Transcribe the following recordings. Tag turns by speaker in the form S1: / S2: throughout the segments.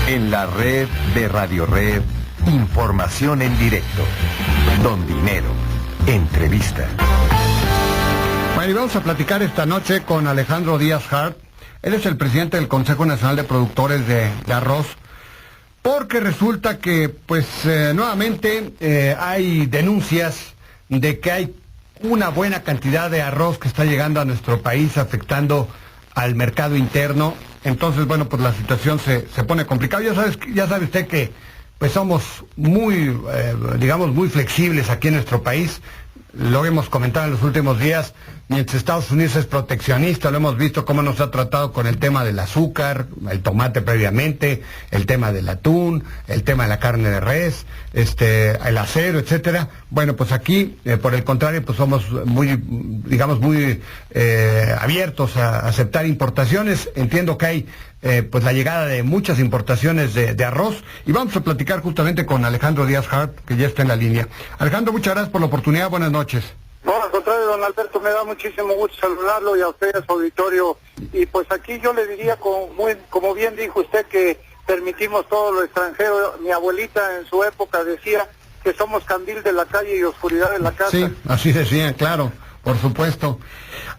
S1: En la red de Radio Red, información en directo. Don Dinero, entrevista.
S2: Bueno, y vamos a platicar esta noche con Alejandro Díaz Hart. Él es el presidente del Consejo Nacional de Productores de Arroz. Porque resulta que, nuevamente hay denuncias de que hay una buena cantidad de arroz que está llegando a nuestro país, afectando al mercado interno. Entonces, la situación se pone complicada. Ya sabe usted que somos muy flexibles aquí en nuestro país. Lo hemos comentado en los últimos días. Mientras Estados Unidos es proteccionista, lo hemos visto cómo nos ha tratado con el tema del azúcar, el tomate previamente, el tema del atún, el tema de la carne de res, el acero, etcétera. Bueno, pues aquí, por el contrario, somos muy abiertos a aceptar importaciones. Entiendo que hay la llegada de muchas importaciones de arroz, y vamos a platicar justamente con Alejandro Díaz Hart, que ya está en la línea. Alejandro, muchas gracias por la oportunidad, buenas noches.
S3: No, al contrario, don Alberto, me da muchísimo gusto saludarlo y a usted, a su auditorio. Y aquí yo le diría, como bien dijo usted, que permitimos todo lo extranjero. Mi abuelita en su época decía que somos candil de la calle y oscuridad de la casa.
S2: Sí, así decía, claro, por supuesto.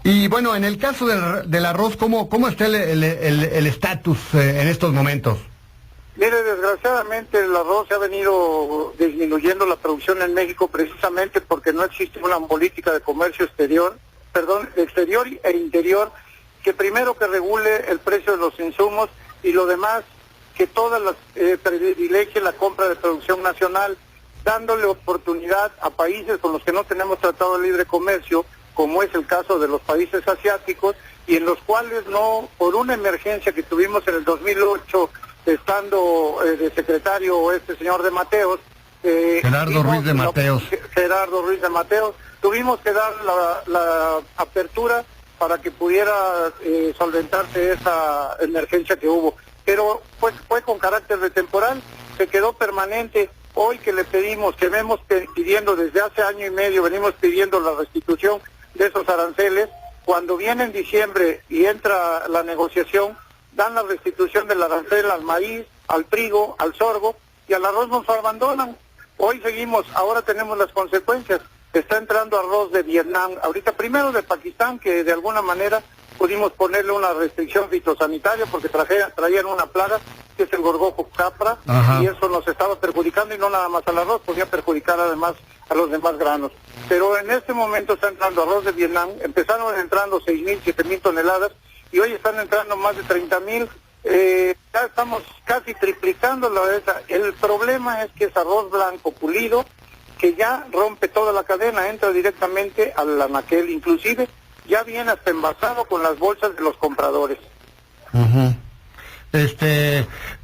S2: Y bueno, en el caso del arroz, ¿cómo está el estatus en estos momentos?
S3: Mire, desgraciadamente el arroz se ha venido disminuyendo la producción en México precisamente porque no existe una política de comercio exterior e interior, que primero que regule el precio de los insumos y lo demás que todas las privilegie la compra de producción nacional, dándole oportunidad a países con los que no tenemos tratado de libre comercio, como es el caso de los países asiáticos, y en los cuales no, por una emergencia que tuvimos en el 2008, estando de secretario señor de Mateos,
S2: Gerardo Ruiz de Mateos,
S3: tuvimos que dar la apertura para que pudiera solventarse esa emergencia que hubo, pero fue con carácter de temporal, se quedó permanente. Hoy que le pedimos, que venimos pidiendo desde hace año y medio, venimos pidiendo la restitución de esos aranceles. Cuando viene en diciembre y entra la negociación, dan la restitución del arancel al maíz, al trigo, al sorgo, y al arroz nos abandonan. Hoy seguimos, ahora tenemos las consecuencias. Está entrando arroz de Vietnam, ahorita primero de Pakistán, que de alguna manera pudimos ponerle una restricción fitosanitaria porque traían una plaga, que es el gorgojo capra. Ajá. Y eso nos estaba perjudicando, y no nada más al arroz, podía perjudicar además a los demás granos. Pero en este momento está entrando arroz de Vietnam, empezaron entrando 6,000, 7,000 toneladas, y hoy están entrando más de 30,000, ya estamos casi triplicando la esa. El problema es que es arroz blanco pulido, que ya rompe toda la cadena, entra directamente al anaquel, inclusive ya viene hasta envasado con las bolsas de los compradores.
S2: Uh-huh.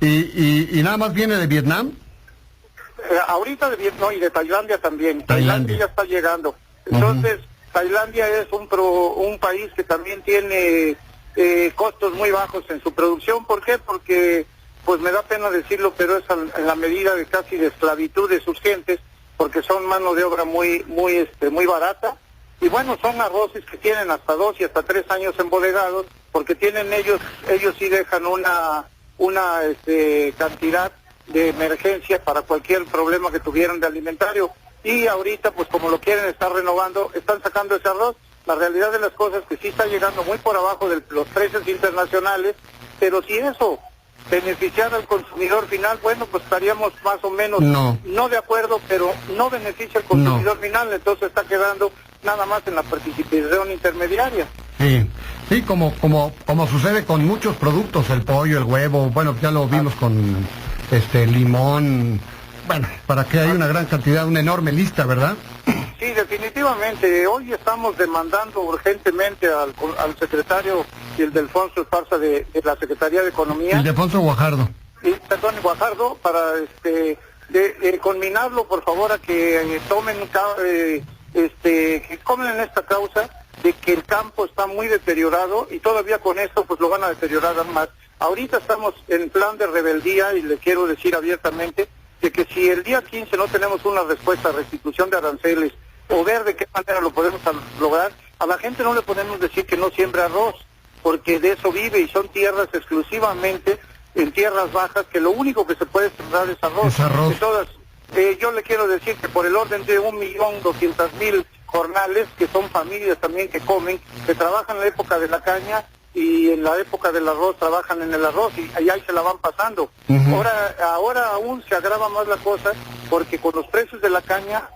S2: ¿Y nada más viene de Vietnam?
S3: Ahorita de Vietnam y de Tailandia también. Tailandia ya está llegando. Entonces, Tailandia es un país que también tiene costos muy bajos en su producción. ¿Por qué? Porque, me da pena decirlo, pero es en la medida de casi de esclavitud de sus gentes, porque son mano de obra muy barata. Y son arroces que tienen hasta 2 y hasta 3 años embodegados, porque tienen ellos sí dejan una cantidad de emergencia para cualquier problema que tuvieran de alimentario. Y ahorita, como lo quieren estar renovando, están sacando ese arroz. La realidad de las cosas es que sí está llegando muy por abajo de los precios internacionales, pero si eso beneficiara al consumidor final, estaríamos más o menos no de acuerdo, pero no beneficia al consumidor final, entonces está quedando nada más en la participación intermediaria.
S2: Sí, como sucede con muchos productos, el pollo, el huevo, ya lo vimos con limón, para que haya una gran cantidad, una enorme lista, ¿verdad?
S3: Sí, definitivamente. Hoy estamos demandando urgentemente al secretario Ildefonso Esparza de la Secretaría de Economía.
S2: Ildefonso Guajardo.
S3: Guajardo, para conminarlo, por favor, a que tomen en esta causa de que el campo está muy deteriorado, y todavía con esto lo van a deteriorar más. Ahorita estamos en plan de rebeldía, y le quiero decir abiertamente de que si el día 15 no tenemos una respuesta a restitución de aranceles, o ver de qué manera lo podemos lograr, a la gente no le podemos decir que no siembre arroz, porque de eso vive, y son tierras exclusivamente en tierras bajas, que lo único que se puede sembrar es arroz.
S2: Es arroz.
S3: Yo le quiero decir que por el orden de 1.200.000 jornales, que son familias también que comen, que trabajan en la época de la caña y en la época del arroz trabajan en el arroz y ahí se la van pasando. Ahora aún se agrava más la cosa porque con los precios de la caña,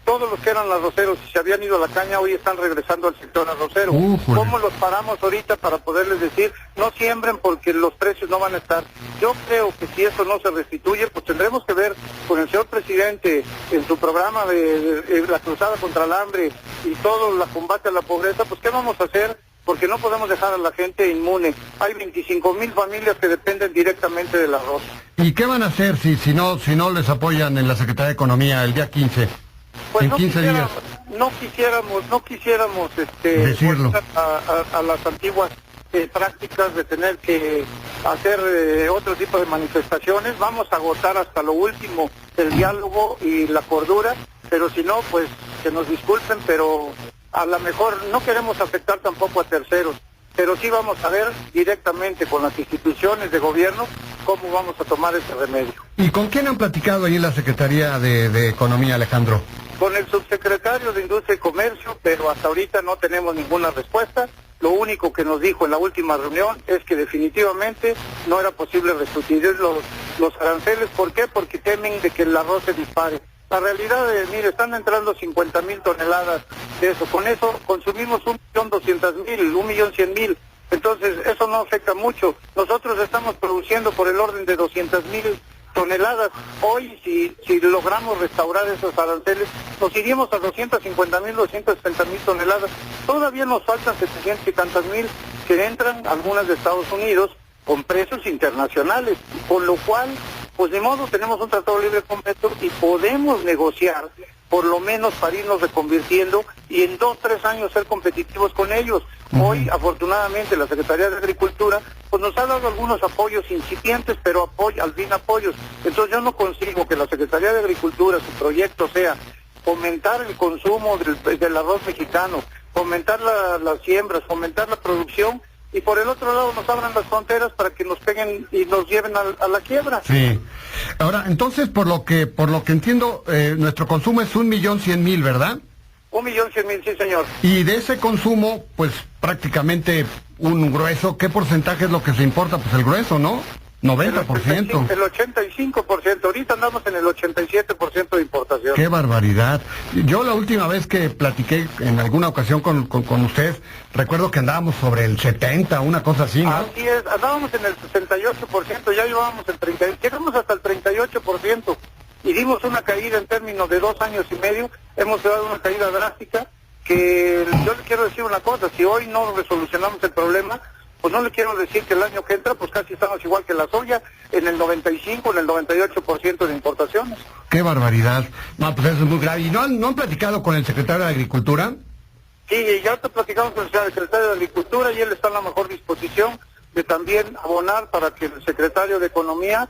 S3: todos los que eran arroceros y se habían ido a la caña hoy están regresando al sector arrocero. ¿Cómo los paramos ahorita para poderles decir no siembren porque los precios no van a estar? Yo creo que si eso no se restituye, pues tendremos que ver con el señor presidente en su programa de la cruzada contra el hambre y todo el combate a la pobreza, pues ¿qué vamos a hacer? Porque no podemos dejar a la gente inmune. Hay 25,000 familias que dependen directamente del arroz.
S2: ¿Y qué van a hacer si no les apoyan en la Secretaría de Economía el día 15?
S3: Pues
S2: en 15 días.
S3: No quisiéramos
S2: decirlo
S3: a las antiguas prácticas de tener que hacer otro tipo de manifestaciones. Vamos a agotar hasta lo último el diálogo y la cordura, pero si no, pues que nos disculpen, pero a lo mejor no queremos afectar tampoco a terceros, pero sí vamos a ver directamente con las instituciones de gobierno cómo vamos a tomar ese remedio.
S2: ¿Y con quién han platicado ahí en la Secretaría de Economía, Alejandro?
S3: Con el subsecretario de Industria y Comercio, pero hasta ahorita no tenemos ninguna respuesta. Lo único que nos dijo en la última reunión es que definitivamente no era posible restituir los aranceles. ¿Por qué? Porque temen de que el arroz se dispare. La realidad es, mire, están entrando 50,000 toneladas de eso. Con eso consumimos 1.200.000, 1.100.000. Entonces, eso no afecta mucho. Nosotros estamos produciendo por el orden de 200,000 toneladas. Hoy, si logramos restaurar esos aranceles, nos iríamos a 250,000, 270,000 toneladas. Todavía nos faltan 700 y tantas mil que entran, algunas de Estados Unidos, con precios internacionales. Con lo cual, pues de modo tenemos un tratado libre completo y podemos negociar, por lo menos para irnos reconvirtiendo y en 2-3 años ser competitivos con ellos. Hoy, afortunadamente, la Secretaría de Agricultura pues nos ha dado algunos apoyos incipientes, pero al fin apoyos. Entonces yo no consigo que la Secretaría de Agricultura, su proyecto sea fomentar el consumo del arroz mexicano, fomentar las siembras, fomentar la producción, y por el otro lado nos abran las fronteras para que nos peguen y nos lleven a la quiebra.
S2: Sí. Ahora, entonces, por lo que entiendo, nuestro consumo es 1.100.000, ¿verdad?
S3: 1.100.000, sí, señor.
S2: Y de ese consumo, pues prácticamente un grueso, ¿qué porcentaje es lo que se importa? Pues el grueso, ¿no? 90%.
S3: El 85%. Ahorita andamos en el 87% de importación.
S2: ¡Qué barbaridad! Yo la última vez que platiqué en alguna ocasión con usted, recuerdo que andábamos sobre el 70, una cosa así, ¿no?
S3: Así es, andábamos en el 68%, ya llevábamos el 30, llegamos hasta el 38%. Y dimos una caída en términos de 2 años y medio, hemos dado una caída drástica, que yo le quiero decir una cosa, si hoy no resolucionamos el problema, pues no le quiero decir que el año que entra, pues casi estamos igual que la soya, en el 95, en el 98% de importaciones.
S2: ¡Qué barbaridad! No, pues eso es muy grave. ¿Y no han platicado con el secretario de Agricultura?
S3: Sí, ya te platicamos con el secretario de Agricultura y él está en la mejor disposición de también abonar para que el secretario de Economía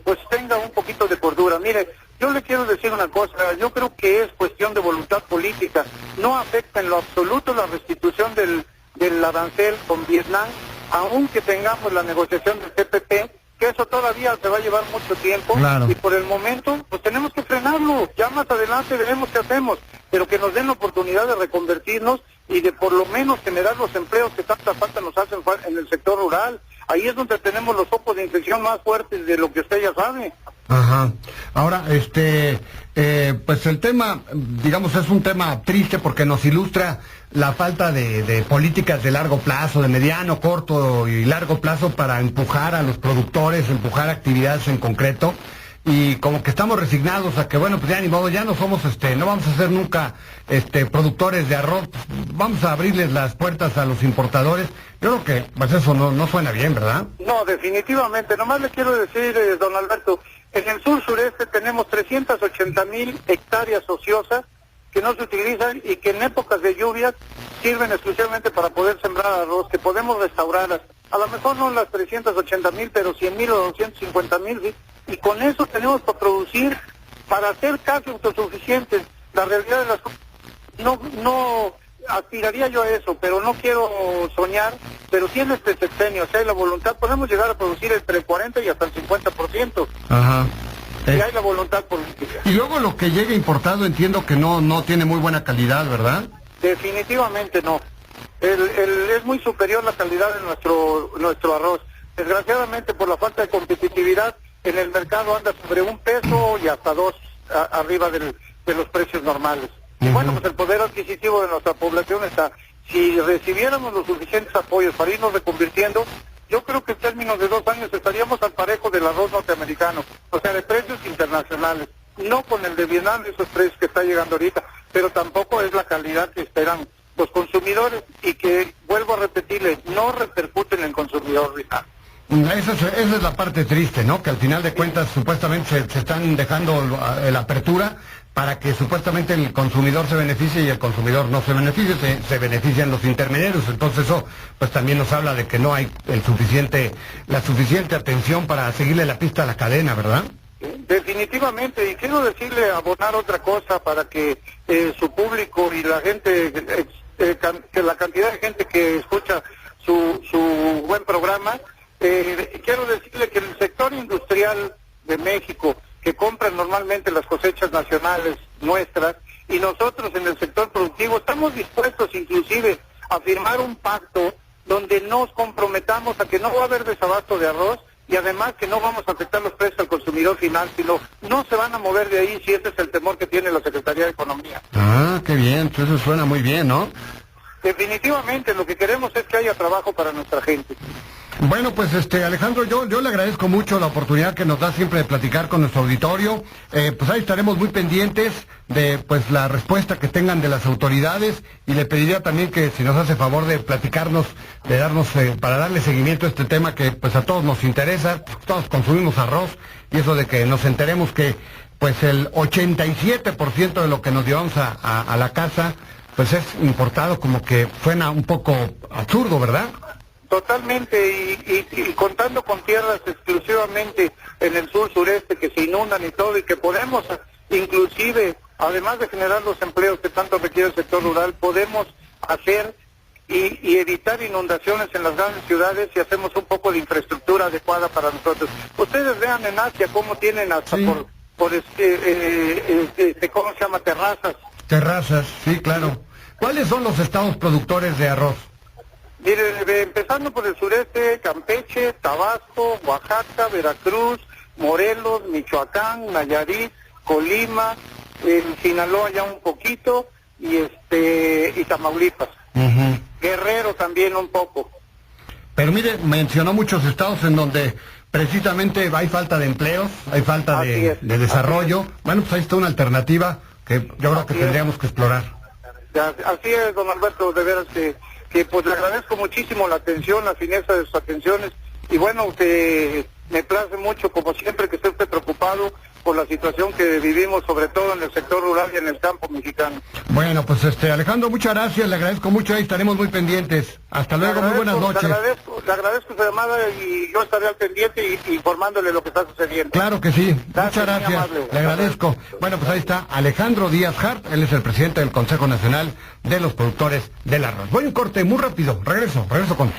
S3: pues tenga un poquito de cordura. Mire, yo le quiero decir una cosa, yo creo que es cuestión de voluntad política, no afecta en lo absoluto la restitución del arancel con Vietnam, aunque tengamos la negociación del TPP, que eso todavía se va a llevar mucho tiempo,
S2: claro.
S3: Y por el momento pues tenemos que frenarlo, ya más adelante veremos qué hacemos, pero que nos den la oportunidad de reconvertirnos y de por lo menos generar los empleos que tanta falta nos hacen en el sector rural. Ahí es donde tenemos los focos de infección más fuertes de lo que usted ya sabe.
S2: Ajá. Ahora, pues el tema, digamos, es un tema triste porque nos ilustra la falta de políticas de largo plazo, de mediano, corto y largo plazo para empujar a los productores, empujar actividades en concreto. Y como que estamos resignados a que, bueno, pues ya ni modo, ya no somos, no vamos a ser nunca, productores de arroz, vamos a abrirles las puertas a los importadores. Yo creo que, pues eso no suena bien, ¿verdad?
S3: No, definitivamente. Nomás le quiero decir, don Alberto, en el sur sureste tenemos 380,000 hectáreas ociosas que no se utilizan y que en épocas de lluvias sirven exclusivamente para poder sembrar arroz, que podemos restaurarlas. A lo mejor no las 380,000, pero 100,000 o 250,000, ¿sí? Y con eso tenemos para producir, para ser casi autosuficientes. La realidad de las cosas, no aspiraría yo a eso, pero no quiero soñar, pero si en este sexenio, si hay la voluntad, podemos llegar a producir entre el 40 y hasta el 50%.
S2: Ajá.
S3: Si hay la voluntad política.
S2: Y luego lo que llega importado entiendo que no tiene muy buena calidad, ¿verdad?
S3: Definitivamente no. Es muy superior la calidad de nuestro arroz. Desgraciadamente, por la falta de competitividad, en el mercado anda sobre $1 y hasta 2 arriba de los precios normales. Y bueno, pues el poder adquisitivo de nuestra población está. Si recibiéramos los suficientes apoyos para irnos reconvirtiendo, yo creo que en términos de 2 años estaríamos al parejo del arroz norteamericano, o sea, de precios internacionales. No con el de Vietnam, esos precios que está llegando ahorita, pero tampoco es la calidad que esperan los consumidores y que, vuelvo a repetirle, no repercuten en el consumidor final.
S2: Esa es la parte triste, ¿no? Que al final de cuentas supuestamente se están dejando la apertura para que supuestamente el consumidor se beneficie y el consumidor no se beneficie, se benefician los intermediarios. Entonces eso pues también nos habla de que no hay la suficiente atención para seguirle la pista a la cadena, ¿verdad?
S3: Definitivamente, y quiero decirle, abonar otra cosa para que su público y la gente, que la cantidad de gente que escucha su buen programa, quiero decirle que el sector industrial de México, que compran normalmente las cosechas nacionales nuestras, y nosotros en el sector productivo estamos dispuestos inclusive a firmar un pacto donde nos comprometamos a que no va a haber desabasto de arroz y además que no vamos a afectar los precios al consumidor final, sino no se van a mover de ahí si ese es el temor que tiene la Secretaría de Economía.
S2: Ah, qué bien, eso suena muy bien, ¿no?
S3: Definitivamente lo que queremos es que haya trabajo para nuestra gente.
S2: Bueno, pues Alejandro, yo le agradezco mucho la oportunidad que nos da siempre de platicar con nuestro auditorio. Pues ahí estaremos muy pendientes de pues la respuesta que tengan de las autoridades y le pediría también que si nos hace favor de platicarnos, de darnos para darle seguimiento a este tema que pues a todos nos interesa, todos consumimos arroz y eso de que nos enteremos que pues el 87% de lo que nos llevamos a la casa pues es importado, como que suena un poco absurdo, ¿verdad?
S3: Totalmente, y contando con tierras exclusivamente en el sur-sureste que se inundan y todo, y que podemos, inclusive, además de generar los empleos que tanto requiere el sector rural, podemos hacer y evitar inundaciones en las grandes ciudades si hacemos un poco de infraestructura adecuada para nosotros. Ustedes vean en Asia cómo tienen hasta sí. ¿Cómo se llama? Terrazas.
S2: Terrazas, sí, claro. ¿Cuáles son los estados productores de arroz?
S3: Mire, empezando por el sureste, Campeche, Tabasco, Oaxaca, Veracruz, Morelos, Michoacán, Nayarit, Colima, Sinaloa ya un poquito, y Tamaulipas. Guerrero también un poco.
S2: Pero mire, mencionó muchos estados en donde precisamente hay falta de empleos, hay falta de desarrollo. Bueno, pues ahí está una alternativa que yo creo que tendríamos que explorar.
S3: Así es, don Alberto, de veras que pues le agradezco muchísimo la atención, la fineza de sus atenciones, y bueno, que me place mucho, como siempre, que esté usted preocupado por la situación que vivimos, sobre todo en el sector rural y en el campo mexicano.
S2: Bueno, pues Alejandro, muchas gracias, le agradezco mucho, ahí estaremos muy pendientes. Hasta luego, muy buenas noches.
S3: Le agradezco su llamada y yo estaré al pendiente y informándole lo que está sucediendo.
S2: Claro que sí, muchas gracias, le agradezco. Bueno, pues ahí está Alejandro Díaz Hart, él es el presidente del Consejo Nacional de los Productores del Arroz. Voy a un corte muy rápido, regreso con...